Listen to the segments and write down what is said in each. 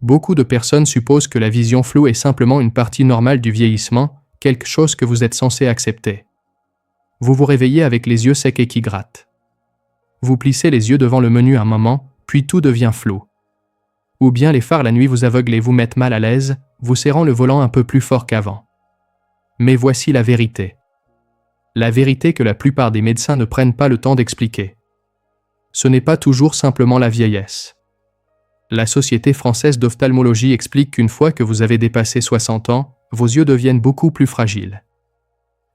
Beaucoup de personnes supposent que la vision floue est simplement une partie normale du vieillissement, quelque chose que vous êtes censé accepter. Vous vous réveillez avec les yeux secs et qui grattent. Vous plissez les yeux devant le menu un moment, puis tout devient flou. Ou bien les phares la nuit vous aveuglent et vous mettent mal à l'aise, vous serrant le volant un peu plus fort qu'avant. Mais voici la vérité. La vérité que la plupart des médecins ne prennent pas le temps d'expliquer. Ce n'est pas toujours simplement la vieillesse. La Société française d'ophtalmologie explique qu'une fois que vous avez dépassé 60 ans, vos yeux deviennent beaucoup plus fragiles.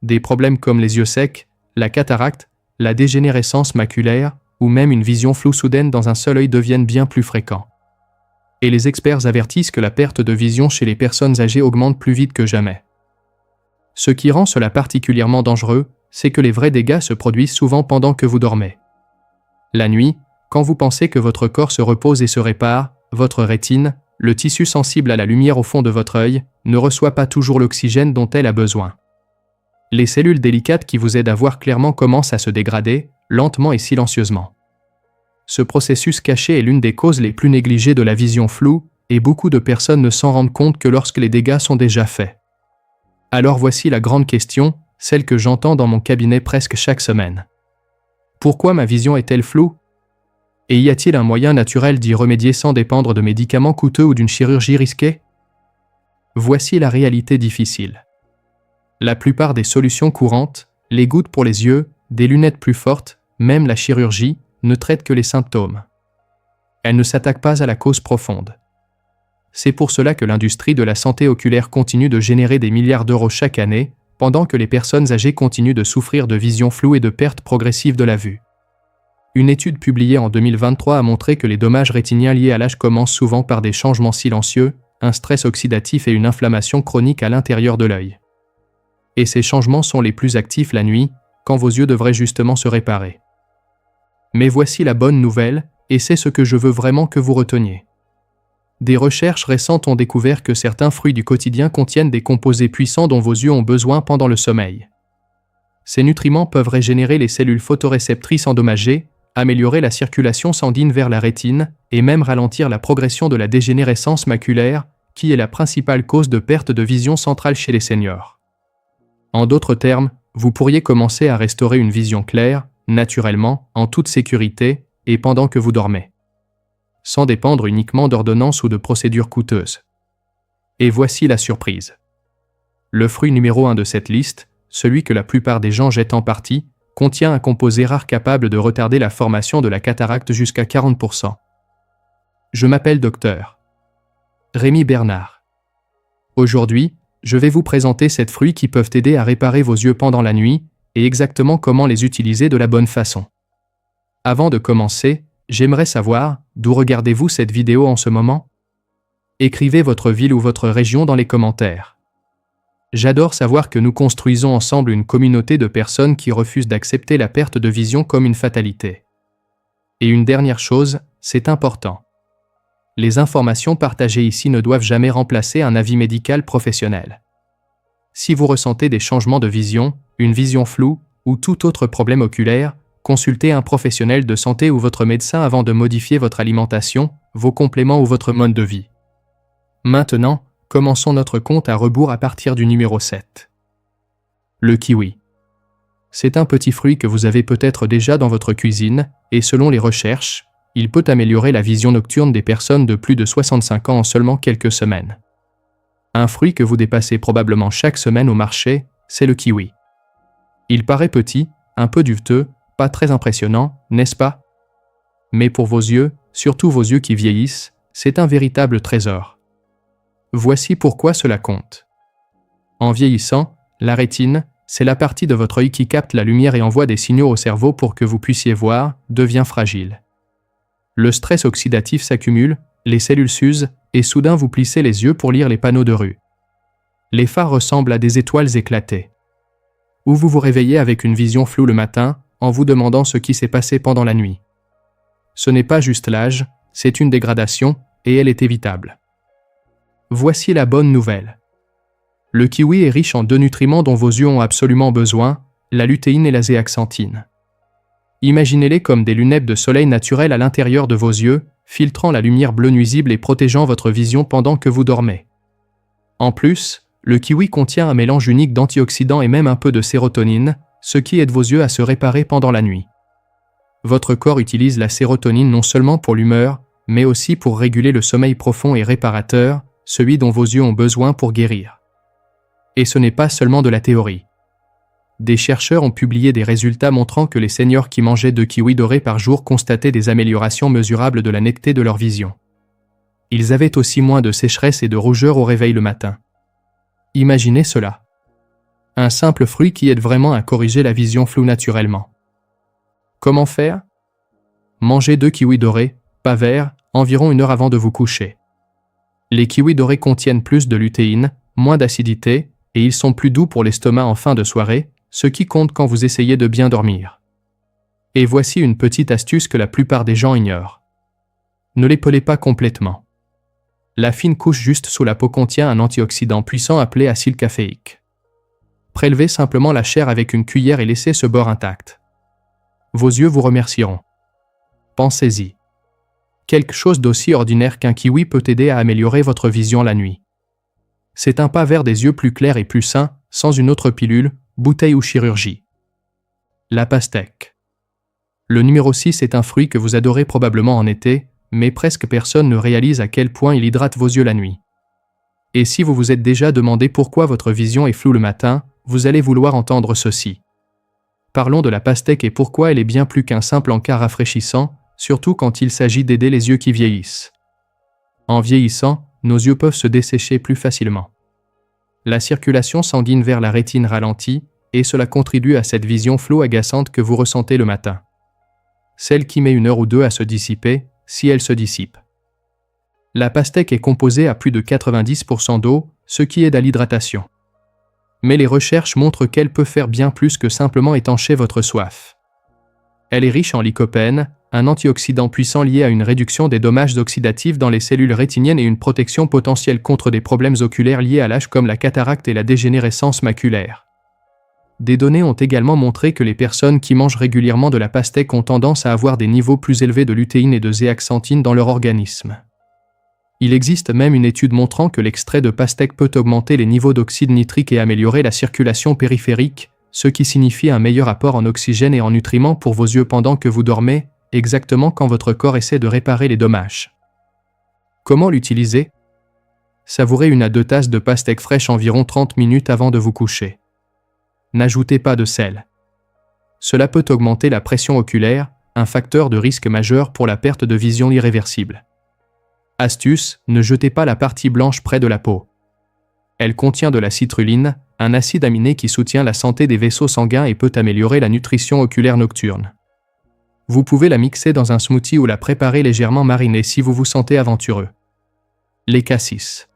Des problèmes comme les yeux secs, la cataracte, la dégénérescence maculaire, ou même une vision floue soudaine dans un seul œil deviennent bien plus fréquents. Et les experts avertissent que la perte de vision chez les personnes âgées augmente plus vite que jamais. Ce qui rend cela particulièrement dangereux, c'est que les vrais dégâts se produisent souvent pendant que vous dormez. La nuit, quand vous pensez que votre corps se repose et se répare, votre rétine, le tissu sensible à la lumière au fond de votre œil, ne reçoit pas toujours l'oxygène dont elle a besoin. Les cellules délicates qui vous aident à voir clairement commencent à se dégrader, lentement et silencieusement. Ce processus caché est l'une des causes les plus négligées de la vision floue, et beaucoup de personnes ne s'en rendent compte que lorsque les dégâts sont déjà faits. Alors voici la grande question, celle que j'entends dans mon cabinet presque chaque semaine. Pourquoi ma vision est-elle floue ? Et y a-t-il un moyen naturel d'y remédier sans dépendre de médicaments coûteux ou d'une chirurgie risquée ? Voici la réalité difficile. La plupart des solutions courantes, les gouttes pour les yeux, des lunettes plus fortes, même la chirurgie, ne traitent que les symptômes. Elles ne s'attaquent pas à la cause profonde. C'est pour cela que l'industrie de la santé oculaire continue de générer des milliards d'euros chaque année, pendant que les personnes âgées continuent de souffrir de vision floue et de perte progressive de la vue. Une étude publiée en 2023 a montré que les dommages rétiniens liés à l'âge commencent souvent par des changements silencieux, un stress oxydatif et une inflammation chronique à l'intérieur de l'œil. Et ces changements sont les plus actifs la nuit, quand vos yeux devraient justement se réparer. Mais voici la bonne nouvelle, et c'est ce que je veux vraiment que vous reteniez. Des recherches récentes ont découvert que certains fruits du quotidien contiennent des composés puissants dont vos yeux ont besoin pendant le sommeil. Ces nutriments peuvent régénérer les cellules photoréceptrices endommagées, améliorer la circulation sanguine vers la rétine, et même ralentir la progression de la dégénérescence maculaire, qui est la principale cause de perte de vision centrale chez les seniors. En d'autres termes, vous pourriez commencer à restaurer une vision claire, naturellement, en toute sécurité, et pendant que vous dormez. Sans dépendre uniquement d'ordonnances ou de procédures coûteuses. Et voici la surprise. Le fruit numéro 1 de cette liste, celui que la plupart des gens jettent en partie, contient un composé rare capable de retarder la formation de la cataracte jusqu'à 40%. Je m'appelle Dr. Rémi Bernard. Aujourd'hui, je vais vous présenter 7 fruits qui peuvent aider à réparer vos yeux pendant la nuit, et exactement comment les utiliser de la bonne façon. Avant de commencer, j'aimerais savoir, d'où regardez-vous cette vidéo en ce moment ? Écrivez votre ville ou votre région dans les commentaires. J'adore savoir que nous construisons ensemble une communauté de personnes qui refusent d'accepter la perte de vision comme une fatalité. Et une dernière chose, c'est important. Les informations partagées ici ne doivent jamais remplacer un avis médical professionnel. Si vous ressentez des changements de vision, une vision floue, ou tout autre problème oculaire, consultez un professionnel de santé ou votre médecin avant de modifier votre alimentation, vos compléments ou votre mode de vie. Maintenant, commençons notre compte à rebours à partir du numéro 7. Le kiwi. C'est un petit fruit que vous avez peut-être déjà dans votre cuisine, et selon les recherches, il peut améliorer la vision nocturne des personnes de plus de 65 ans en seulement quelques semaines. Un fruit que vous dépassez probablement chaque semaine au marché, c'est le kiwi. Il paraît petit, un peu duveteux, pas très impressionnant, n'est-ce pas ? Mais pour vos yeux, surtout vos yeux qui vieillissent, c'est un véritable trésor. Voici pourquoi cela compte. En vieillissant, la rétine, c'est la partie de votre œil qui capte la lumière et envoie des signaux au cerveau pour que vous puissiez voir, devient fragile. Le stress oxydatif s'accumule, les cellules s'usent, et soudain vous plissez les yeux pour lire les panneaux de rue. Les phares ressemblent à des étoiles éclatées. Ou vous vous réveillez avec une vision floue le matin, en vous demandant ce qui s'est passé pendant la nuit. Ce n'est pas juste l'âge, c'est une dégradation, et elle est évitable. Voici la bonne nouvelle. Le kiwi est riche en 2 nutriments dont vos yeux ont absolument besoin, la lutéine et la zéaxanthine. Imaginez-les comme des lunettes de soleil naturelles à l'intérieur de vos yeux, filtrant la lumière bleue nuisible et protégeant votre vision pendant que vous dormez. En plus, le kiwi contient un mélange unique d'antioxydants et même un peu de sérotonine, ce qui aide vos yeux à se réparer pendant la nuit. Votre corps utilise la sérotonine non seulement pour l'humeur, mais aussi pour réguler le sommeil profond et réparateur, celui dont vos yeux ont besoin pour guérir. Et ce n'est pas seulement de la théorie. Des chercheurs ont publié des résultats montrant que les seniors qui mangeaient 2 kiwis dorés par jour constataient des améliorations mesurables de la netteté de leur vision. Ils avaient aussi moins de sécheresse et de rougeur au réveil le matin. Imaginez cela. Un simple fruit qui aide vraiment à corriger la vision floue naturellement. Comment faire? Mangez 2 kiwis dorés, pas verts, environ 1 heure avant de vous coucher. Les kiwis dorés contiennent plus de lutéine, moins d'acidité, et ils sont plus doux pour l'estomac en fin de soirée, ce qui compte quand vous essayez de bien dormir. Et voici une petite astuce que la plupart des gens ignorent. Ne les pelez pas complètement. La fine couche juste sous la peau contient un antioxydant puissant appelé acide caféique. Prélevez simplement la chair avec une cuillère et laissez ce bord intact. Vos yeux vous remercieront. Pensez-y. Quelque chose d'aussi ordinaire qu'un kiwi peut aider à améliorer votre vision la nuit. C'est un pas vers des yeux plus clairs et plus sains, sans une autre pilule, bouteille ou chirurgie. La pastèque. Le numéro 6 est un fruit que vous adorez probablement en été, mais presque personne ne réalise à quel point il hydrate vos yeux la nuit. Et si vous vous êtes déjà demandé pourquoi votre vision est floue le matin, vous allez vouloir entendre ceci. Parlons de la pastèque et pourquoi elle est bien plus qu'un simple encas rafraîchissant, surtout quand il s'agit d'aider les yeux qui vieillissent. En vieillissant, nos yeux peuvent se dessécher plus facilement. La circulation sanguine vers la rétine ralentit, et cela contribue à cette vision floue agaçante que vous ressentez le matin. Celle qui met 1 heure ou 2 à se dissiper, si elle se dissipe. La pastèque est composée à plus de 90% d'eau, ce qui aide à l'hydratation. Mais les recherches montrent qu'elle peut faire bien plus que simplement étancher votre soif. Elle est riche en lycopène, un antioxydant puissant lié à une réduction des dommages oxydatifs dans les cellules rétiniennes et une protection potentielle contre des problèmes oculaires liés à l'âge comme la cataracte et la dégénérescence maculaire. Des données ont également montré que les personnes qui mangent régulièrement de la pastèque ont tendance à avoir des niveaux plus élevés de lutéine et de zéaxanthine dans leur organisme. Il existe même une étude montrant que l'extrait de pastèque peut augmenter les niveaux d'oxyde nitrique et améliorer la circulation périphérique, ce qui signifie un meilleur apport en oxygène et en nutriments pour vos yeux pendant que vous dormez, exactement quand votre corps essaie de réparer les dommages. Comment l'utiliser? Savourez 1 à 2 tasses de pastèque fraîche environ 30 minutes avant de vous coucher. N'ajoutez pas de sel. Cela peut augmenter la pression oculaire, un facteur de risque majeur pour la perte de vision irréversible. Astuce, ne jetez pas la partie blanche près de la peau. Elle contient de la citrulline, un acide aminé qui soutient la santé des vaisseaux sanguins et peut améliorer la nutrition oculaire nocturne. Vous pouvez la mixer dans un smoothie ou la préparer légèrement marinée si vous vous sentez aventureux. Les cassis.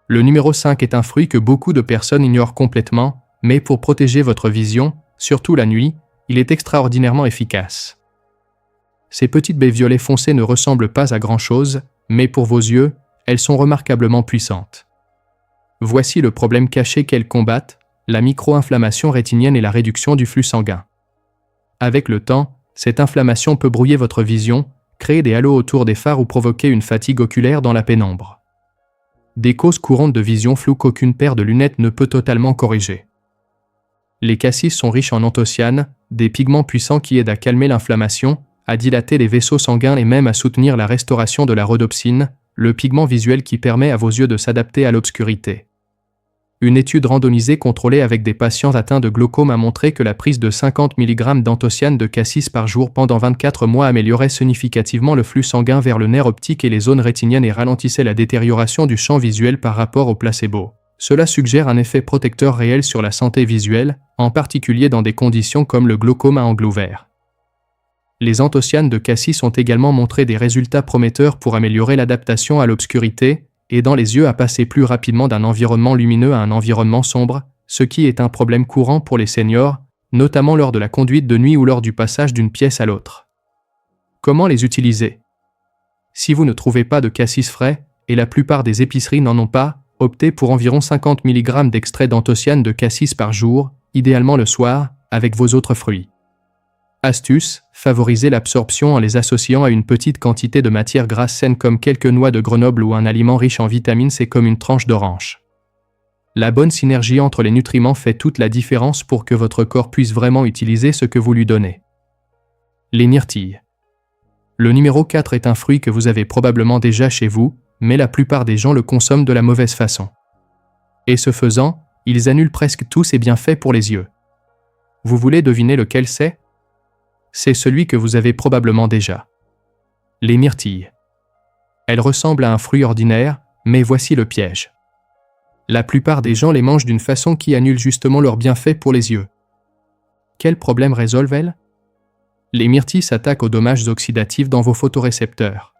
Le numéro 5 est un fruit que beaucoup de personnes ignorent complètement, mais pour protéger votre vision, surtout la nuit, il est extraordinairement efficace. Ces petites baies violet foncées ne ressemblent pas à grand-chose, mais pour vos yeux, elles sont remarquablement puissantes. Voici le problème caché qu'elles combattent, la micro-inflammation rétinienne et la réduction du flux sanguin. Avec le temps, cette inflammation peut brouiller votre vision, créer des halos autour des phares ou provoquer une fatigue oculaire dans la pénombre. Des causes courantes de vision floue qu'aucune paire de lunettes ne peut totalement corriger. Les cassis sont riches en anthocyanes, des pigments puissants qui aident à calmer l'inflammation, à dilater les vaisseaux sanguins et même à soutenir la restauration de la rhodopsine, le pigment visuel qui permet à vos yeux de s'adapter à l'obscurité. Une étude randomisée contrôlée avec des patients atteints de glaucome a montré que la prise de 50 mg d'anthocyanes de cassis par jour pendant 24 mois améliorait significativement le flux sanguin vers le nerf optique et les zones rétiniennes et ralentissait la détérioration du champ visuel par rapport au placebo. Cela suggère un effet protecteur réel sur la santé visuelle, en particulier dans des conditions comme le glaucome à angle ouvert. Les anthocyanes de cassis ont également montré des résultats prometteurs pour améliorer l'adaptation à l'obscurité, aidant les yeux à passer plus rapidement d'un environnement lumineux à un environnement sombre, ce qui est un problème courant pour les seniors, notamment lors de la conduite de nuit ou lors du passage d'une pièce à l'autre. Comment les utiliser? Si vous ne trouvez pas de cassis frais, et la plupart des épiceries n'en ont pas, optez pour environ 50 mg d'extrait d'anthocyane de cassis par jour, idéalement le soir, avec vos autres fruits. Astuce, favorisez l'absorption en les associant à une petite quantité de matière grasse saine comme quelques noix de Grenoble ou un aliment riche en vitamine C comme une tranche d'orange. La bonne synergie entre les nutriments fait toute la différence pour que votre corps puisse vraiment utiliser ce que vous lui donnez. Les myrtilles. Le numéro 4 est un fruit que vous avez probablement déjà chez vous, mais la plupart des gens le consomment de la mauvaise façon. Et ce faisant, ils annulent presque tous ses bienfaits pour les yeux. Vous voulez deviner lequel c'est ? C'est celui que vous avez probablement déjà. Les myrtilles. Elles ressemblent à un fruit ordinaire, mais voici le piège. La plupart des gens les mangent d'une façon qui annule justement leurs bienfaits pour les yeux. Quel problème résolvent-elles ? Les myrtilles s'attaquent aux dommages oxydatifs dans vos photorécepteurs.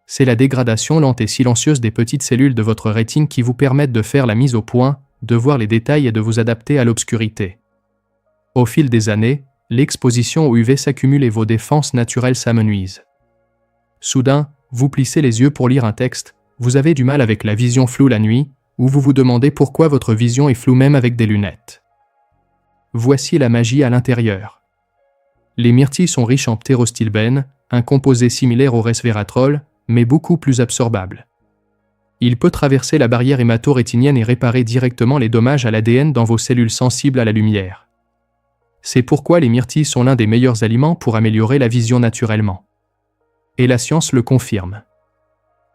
C'est la dégradation lente et silencieuse des petites cellules de votre rétine qui vous permettent de faire la mise au point, de voir les détails et de vous adapter à l'obscurité. Au fil des années, l'exposition au UV s'accumule et vos défenses naturelles s'amenuisent. Soudain, vous plissez les yeux pour lire un texte, vous avez du mal avec la vision floue la nuit, ou vous vous demandez pourquoi votre vision est floue même avec des lunettes. Voici la magie à l'intérieur. Les myrtilles sont riches en ptérostilbène, un composé similaire au resveratrol, mais beaucoup plus absorbable. Il peut traverser la barrière hémato-rétinienne et réparer directement les dommages à l'ADN dans vos cellules sensibles à la lumière. C'est pourquoi les myrtilles sont l'un des meilleurs aliments pour améliorer la vision naturellement. Et la science le confirme.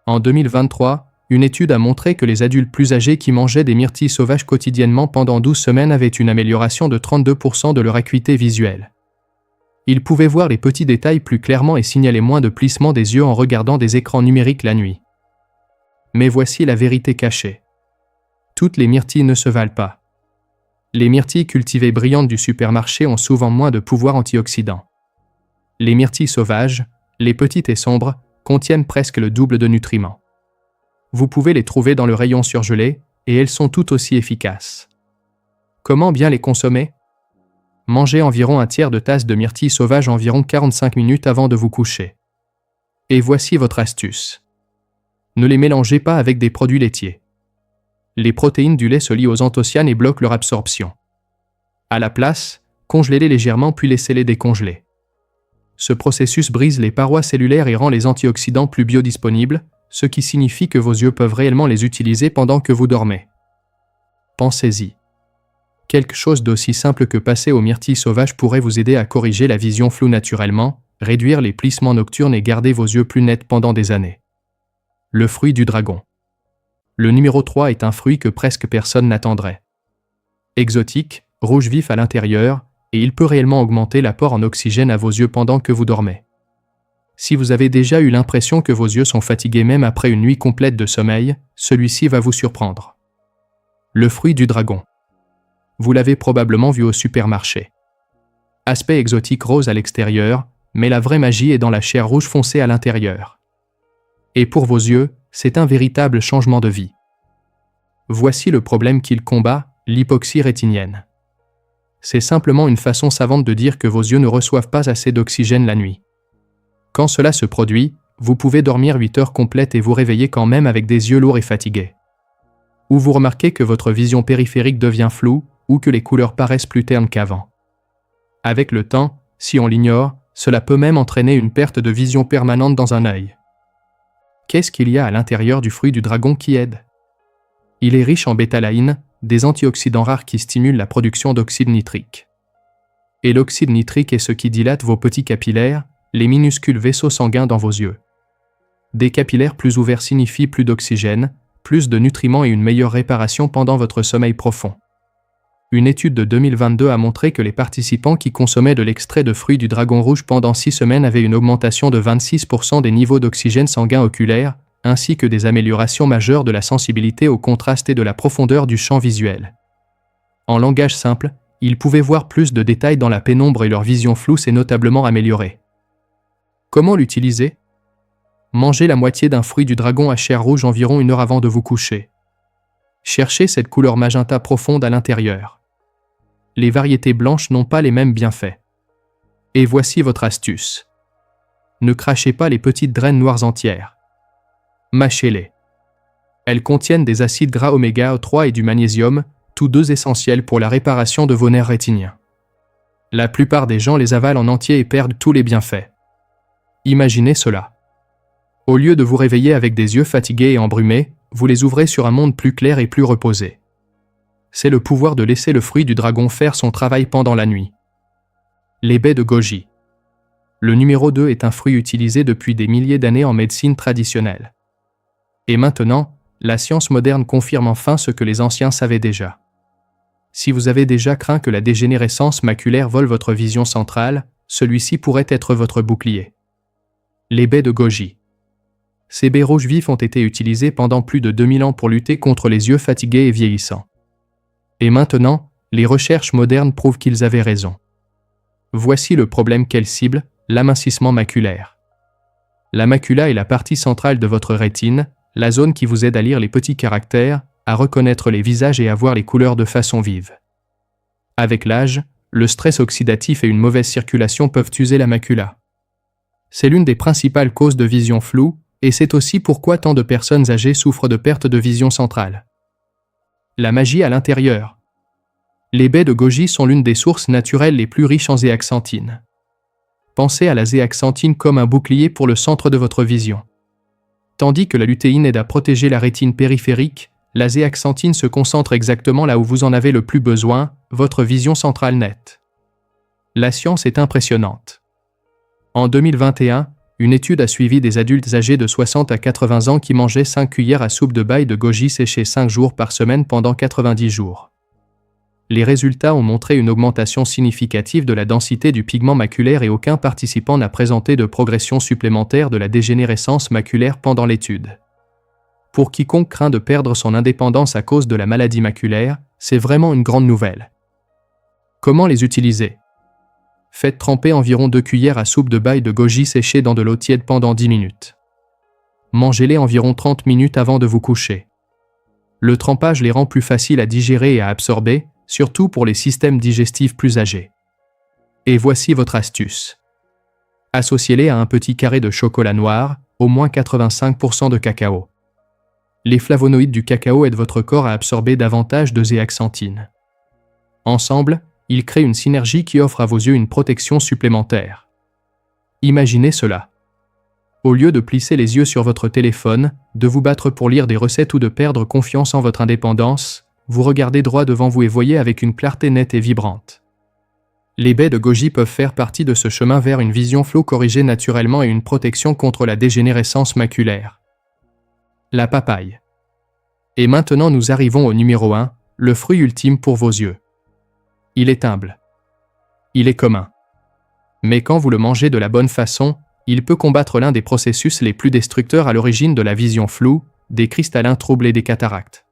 En 2023, une étude a montré que les adultes plus âgés qui mangeaient des myrtilles sauvages quotidiennement pendant 12 semaines avaient une amélioration de 32% de leur acuité visuelle. Ils pouvaient voir les petits détails plus clairement et signaler moins de plissement des yeux en regardant des écrans numériques la nuit. Mais voici la vérité cachée. Toutes les myrtilles ne se valent pas. Les myrtilles cultivées brillantes du supermarché ont souvent moins de pouvoir antioxydant. Les myrtilles sauvages, les petites et sombres, contiennent presque le double de nutriments. Vous pouvez les trouver dans le rayon surgelé, et elles sont tout aussi efficaces. Comment bien les consommer ? Mangez environ un tiers de tasse de myrtilles sauvages environ 45 minutes avant de vous coucher. Et voici votre astuce. Ne les mélangez pas avec des produits laitiers. Les protéines du lait se lient aux anthocyanes et bloquent leur absorption. À la place, congelez-les légèrement puis laissez-les décongeler. Ce processus brise les parois cellulaires et rend les antioxydants plus biodisponibles, ce qui signifie que vos yeux peuvent réellement les utiliser pendant que vous dormez. Pensez-y. Quelque chose d'aussi simple que passer aux myrtilles sauvages pourrait vous aider à corriger la vision floue naturellement, réduire les plissements nocturnes et garder vos yeux plus nets pendant des années. Le fruit du dragon. Le numéro 3 est un fruit que presque personne n'attendrait. Exotique, rouge vif à l'intérieur, et il peut réellement augmenter l'apport en oxygène à vos yeux pendant que vous dormez. Si vous avez déjà eu l'impression que vos yeux sont fatigués même après une nuit complète de sommeil, celui-ci va vous surprendre. Le fruit du dragon. Vous l'avez probablement vu au supermarché. Aspect exotique rose à l'extérieur, mais la vraie magie est dans la chair rouge foncée à l'intérieur. Et pour vos yeux, c'est un véritable changement de vie. Voici le problème qu'il combat, l'hypoxie rétinienne. C'est simplement une façon savante de dire que vos yeux ne reçoivent pas assez d'oxygène la nuit. Quand cela se produit, vous pouvez dormir 8 heures complètes et vous réveiller quand même avec des yeux lourds et fatigués. Ou vous remarquez que votre vision périphérique devient floue, ou que les couleurs paraissent plus ternes qu'avant. Avec le temps, si on l'ignore, cela peut même entraîner une perte de vision permanente dans un œil. Qu'est-ce qu'il y a à l'intérieur du fruit du dragon qui aide ? Il est riche en bétalaïne, des antioxydants rares qui stimulent la production d'oxyde nitrique. Et l'oxyde nitrique est ce qui dilate vos petits capillaires, les minuscules vaisseaux sanguins dans vos yeux. Des capillaires plus ouverts signifient plus d'oxygène, plus de nutriments et une meilleure réparation pendant votre sommeil profond. Une étude de 2022 a montré que les participants qui consommaient de l'extrait de fruits du dragon rouge pendant 6 semaines avaient une augmentation de 26% des niveaux d'oxygène sanguin oculaire, ainsi que des améliorations majeures de la sensibilité au contraste et de la profondeur du champ visuel. En langage simple, ils pouvaient voir plus de détails dans la pénombre et leur vision floue s'est notablement améliorée. Comment l'utiliser ? Mangez la moitié d'un fruit du dragon à chair rouge environ 1 heure avant de vous coucher. Cherchez cette couleur magenta profonde à l'intérieur. Les variétés blanches n'ont pas les mêmes bienfaits. Et voici votre astuce. Ne crachez pas les petites graines noires entières. Mâchez-les. Elles contiennent des acides gras oméga 3 et du magnésium, tous deux essentiels pour la réparation de vos nerfs rétiniens. La plupart des gens les avalent en entier et perdent tous les bienfaits. Imaginez cela. Au lieu de vous réveiller avec des yeux fatigués et embrumés, vous les ouvrez sur un monde plus clair et plus reposé. C'est le pouvoir de laisser le fruit du dragon faire son travail pendant la nuit. Les baies de goji. Le numéro 2 est un fruit utilisé depuis des milliers d'années en médecine traditionnelle. Et maintenant, la science moderne confirme enfin ce que les anciens savaient déjà. Si vous avez déjà craint que la dégénérescence maculaire vole votre vision centrale, celui-ci pourrait être votre bouclier. Les baies de goji. Ces baies rouges vives ont été utilisées pendant plus de 2000 ans pour lutter contre les yeux fatigués et vieillissants. Et maintenant, les recherches modernes prouvent qu'ils avaient raison. Voici le problème qu'elles ciblent, l'amincissement maculaire. La macula est la partie centrale de votre rétine, la zone qui vous aide à lire les petits caractères, à reconnaître les visages et à voir les couleurs de façon vive. Avec l'âge, le stress oxydatif et une mauvaise circulation peuvent user la macula. C'est l'une des principales causes de vision floue, et c'est aussi pourquoi tant de personnes âgées souffrent de perte de vision centrale. La magie à l'intérieur. Les baies de goji sont l'une des sources naturelles les plus riches en zéaxanthine. Pensez à la zéaxanthine comme un bouclier pour le centre de votre vision. Tandis que la lutéine aide à protéger la rétine périphérique, la zéaxanthine se concentre exactement là où vous en avez le plus besoin, votre vision centrale nette. La science est impressionnante. En 2021, une étude a suivi des adultes âgés de 60 à 80 ans qui mangeaient 5 cuillères à soupe de baille de goji séchée 5 jours par semaine pendant 90 jours. Les résultats ont montré une augmentation significative de la densité du pigment maculaire et aucun participant n'a présenté de progression supplémentaire de la dégénérescence maculaire pendant l'étude. Pour quiconque craint de perdre son indépendance à cause de la maladie maculaire, c'est vraiment une grande nouvelle. Comment les utiliser ? Faites tremper environ 2 cuillères à soupe de baille de goji séchée dans de l'eau tiède pendant 10 minutes. Mangez-les environ 30 minutes avant de vous coucher. Le trempage les rend plus faciles à digérer et à absorber, surtout pour les systèmes digestifs plus âgés. Et voici votre astuce. Associez-les à un petit carré de chocolat noir, au moins 85% de cacao. Les flavonoïdes du cacao aident votre corps à absorber davantage de zéaxanthine. Ensemble, ils créent une synergie qui offre à vos yeux une protection supplémentaire. Imaginez cela. Au lieu de plisser les yeux sur votre téléphone, de vous battre pour lire des recettes ou de perdre confiance en votre indépendance, vous regardez droit devant vous et voyez avec une clarté nette et vibrante. Les baies de goji peuvent faire partie de ce chemin vers une vision floue corrigée naturellement et une protection contre la dégénérescence maculaire. La papaye. Et maintenant nous arrivons au numéro 1, le fruit ultime pour vos yeux. Il est humble. Il est commun. Mais quand vous le mangez de la bonne façon, il peut combattre l'un des processus les plus destructeurs à l'origine de la vision floue, des cristallins troubles et des cataractes.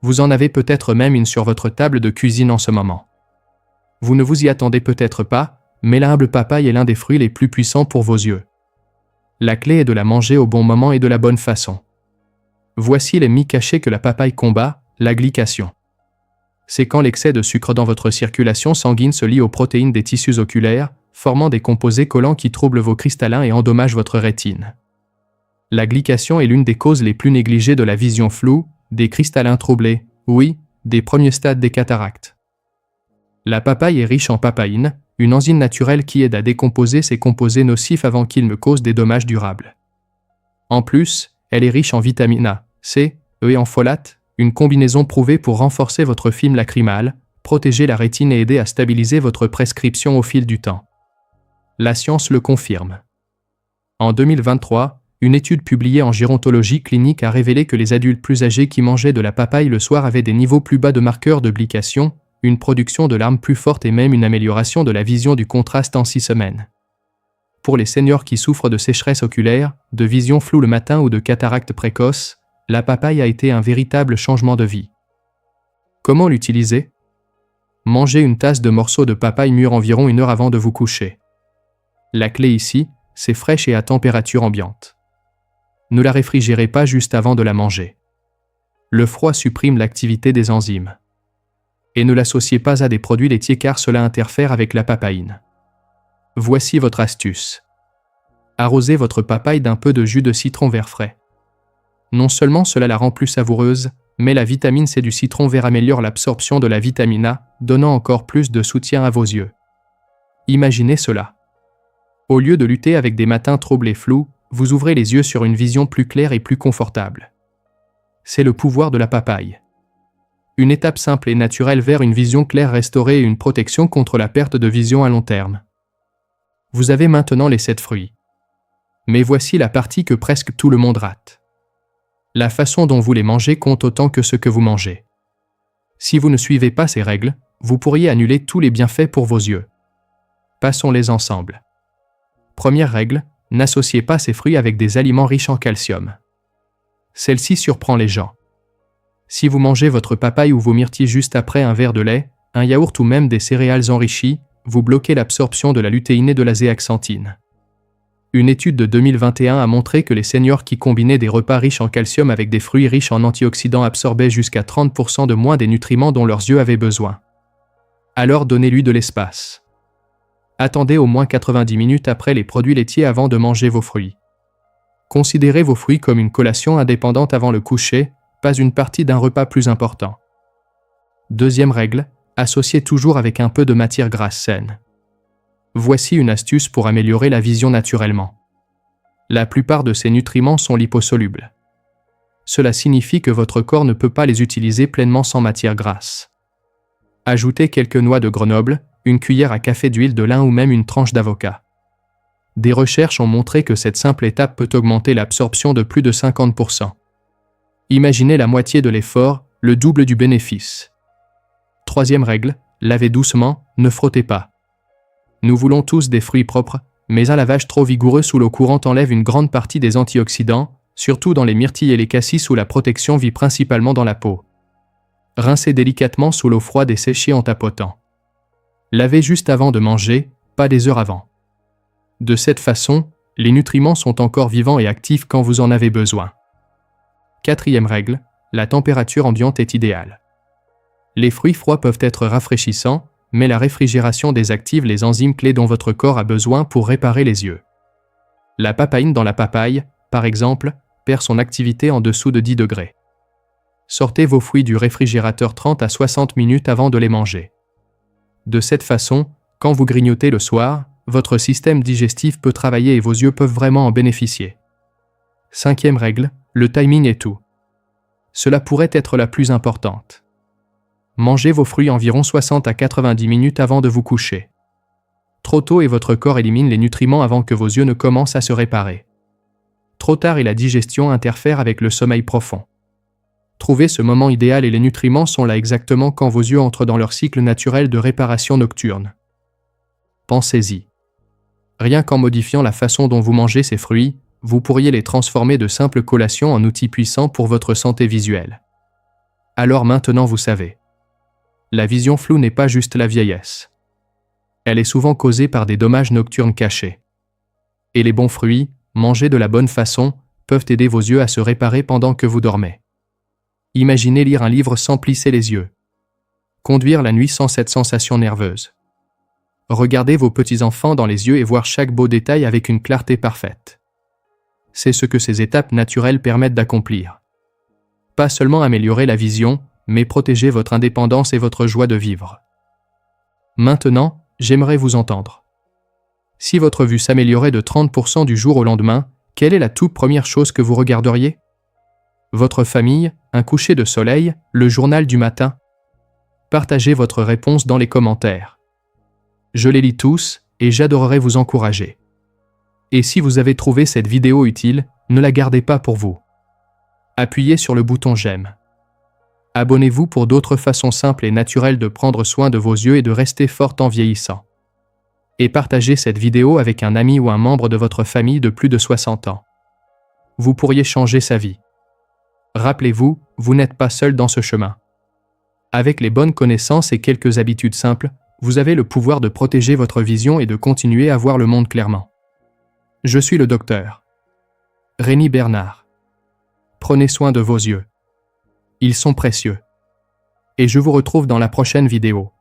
Vous en avez peut-être même une sur votre table de cuisine en ce moment. Vous ne vous y attendez peut-être pas, mais la humble papaye est l'un des fruits les plus puissants pour vos yeux. La clé est de la manger au bon moment et de la bonne façon. Voici l'ennemi caché que la papaye combat, la glycation. C'est quand l'excès de sucre dans votre circulation sanguine se lie aux protéines des tissus oculaires, formant des composés collants qui troublent vos cristallins et endommagent votre rétine. La glycation est l'une des causes les plus négligées de la vision floue, des cristallins troublés, oui, des premiers stades des cataractes. La papaye est riche en papaïne, une enzyme naturelle qui aide à décomposer ces composés nocifs avant qu'ils ne causent des dommages durables. En plus, elle est riche en vitamine A, C, E et en folate, une combinaison prouvée pour renforcer votre film lacrymal, protéger la rétine et aider à stabiliser votre prescription au fil du temps. La science le confirme. En 2023, une étude publiée en gérontologie clinique a révélé que les adultes plus âgés qui mangeaient de la papaye le soir avaient des niveaux plus bas de marqueurs de glycation, une production de larmes plus forte et même une amélioration de la vision du contraste en 6 semaines. Pour les seniors qui souffrent de sécheresse oculaire, de vision floue le matin ou de cataracte précoce, la papaye a été un véritable changement de vie. Comment l'utiliser ? Mangez une tasse de morceaux de papaye mûre environ 1 heure avant de vous coucher. La clé ici, c'est fraîche et à température ambiante. Ne la réfrigérez pas juste avant de la manger. Le froid supprime l'activité des enzymes. Et ne l'associez pas à des produits laitiers car cela interfère avec la papaïne. Voici votre astuce. Arrosez votre papaye d'un peu de jus de citron vert frais. Non seulement cela la rend plus savoureuse, mais la vitamine C du citron vert améliore l'absorption de la vitamine A, donnant encore plus de soutien à vos yeux. Imaginez cela. Au lieu de lutter avec des matins troubles et flous, vous ouvrez les yeux sur une vision plus claire et plus confortable. C'est le pouvoir de la papaye. Une étape simple et naturelle vers une vision claire restaurée et une protection contre la perte de vision à long terme. Vous avez maintenant les 7 fruits. Mais voici la partie que presque tout le monde rate. La façon dont vous les mangez compte autant que ce que vous mangez. Si vous ne suivez pas ces règles, vous pourriez annuler tous les bienfaits pour vos yeux. Passons-les ensemble. Première règle, n'associez pas ces fruits avec des aliments riches en calcium. Celle-ci surprend les gens. Si vous mangez votre papaye ou vos myrtilles juste après un verre de lait, un yaourt ou même des céréales enrichies, vous bloquez l'absorption de la lutéine et de la zéaxanthine. Une étude de 2021 a montré que les seniors qui combinaient des repas riches en calcium avec des fruits riches en antioxydants absorbaient jusqu'à 30% de moins des nutriments dont leurs yeux avaient besoin. Alors donnez-lui de l'espace. Attendez au moins 90 minutes après les produits laitiers avant de manger vos fruits. Considérez vos fruits comme une collation indépendante avant le coucher, pas une partie d'un repas plus important. Deuxième règle, associez toujours avec un peu de matière grasse saine. Voici une astuce pour améliorer la vision naturellement. La plupart de ces nutriments sont liposolubles. Cela signifie que votre corps ne peut pas les utiliser pleinement sans matière grasse. Ajoutez quelques noix de Grenoble, une cuillère à café d'huile de lin ou même une tranche d'avocat. Des recherches ont montré que cette simple étape peut augmenter l'absorption de plus de 50%. Imaginez la moitié de l'effort, le double du bénéfice. Troisième règle, lavez doucement, ne frottez pas. Nous voulons tous des fruits propres, mais un lavage trop vigoureux sous l'eau courante enlève une grande partie des antioxydants, surtout dans les myrtilles et les cassis où la protection vit principalement dans la peau. Rincez délicatement sous l'eau froide et séchez en tapotant. Lavez juste avant de manger, pas des heures avant. De cette façon, les nutriments sont encore vivants et actifs quand vous en avez besoin. Quatrième règle, la température ambiante est idéale. Les fruits froids peuvent être rafraîchissants, mais la réfrigération désactive les enzymes clés dont votre corps a besoin pour réparer les yeux. La papaïne dans la papaye, par exemple, perd son activité en dessous de 10 degrés. Sortez vos fruits du réfrigérateur 30 à 60 minutes avant de les manger. De cette façon, quand vous grignotez le soir, votre système digestif peut travailler et vos yeux peuvent vraiment en bénéficier. Cinquième règle, le timing est tout. Cela pourrait être la plus importante. Mangez vos fruits environ 60 à 90 minutes avant de vous coucher. Trop tôt et votre corps élimine les nutriments avant que vos yeux ne commencent à se réparer. Trop tard et la digestion interfère avec le sommeil profond. Trouvez ce moment idéal et les nutriments sont là exactement quand vos yeux entrent dans leur cycle naturel de réparation nocturne. Pensez-y. Rien qu'en modifiant la façon dont vous mangez ces fruits, vous pourriez les transformer de simples collations en outils puissants pour votre santé visuelle. Alors maintenant vous savez. La vision floue n'est pas juste la vieillesse. Elle est souvent causée par des dommages nocturnes cachés. Et les bons fruits, mangés de la bonne façon, peuvent aider vos yeux à se réparer pendant que vous dormez. Imaginez lire un livre sans plisser les yeux. Conduire la nuit sans cette sensation nerveuse. Regardez vos petits-enfants dans les yeux et voir chaque beau détail avec une clarté parfaite. C'est ce que ces étapes naturelles permettent d'accomplir. Pas seulement améliorer la vision, mais protéger votre indépendance et votre joie de vivre. Maintenant, j'aimerais vous entendre. Si votre vue s'améliorait de 30% du jour au lendemain, quelle est la toute première chose que vous regarderiez ? Votre famille, un coucher de soleil, le journal du matin ? Partagez votre réponse dans les commentaires. Je les lis tous et j'adorerais vous encourager. Et si vous avez trouvé cette vidéo utile, ne la gardez pas pour vous. Appuyez sur le bouton j'aime. Abonnez-vous pour d'autres façons simples et naturelles de prendre soin de vos yeux et de rester forte en vieillissant. Et partagez cette vidéo avec un ami ou un membre de votre famille de plus de 60 ans. Vous pourriez changer sa vie. Rappelez-vous, vous n'êtes pas seul dans ce chemin. Avec les bonnes connaissances et quelques habitudes simples, vous avez le pouvoir de protéger votre vision et de continuer à voir le monde clairement. Je suis le docteur Rémi Bernard. Prenez soin de vos yeux. Ils sont précieux. Et je vous retrouve dans la prochaine vidéo.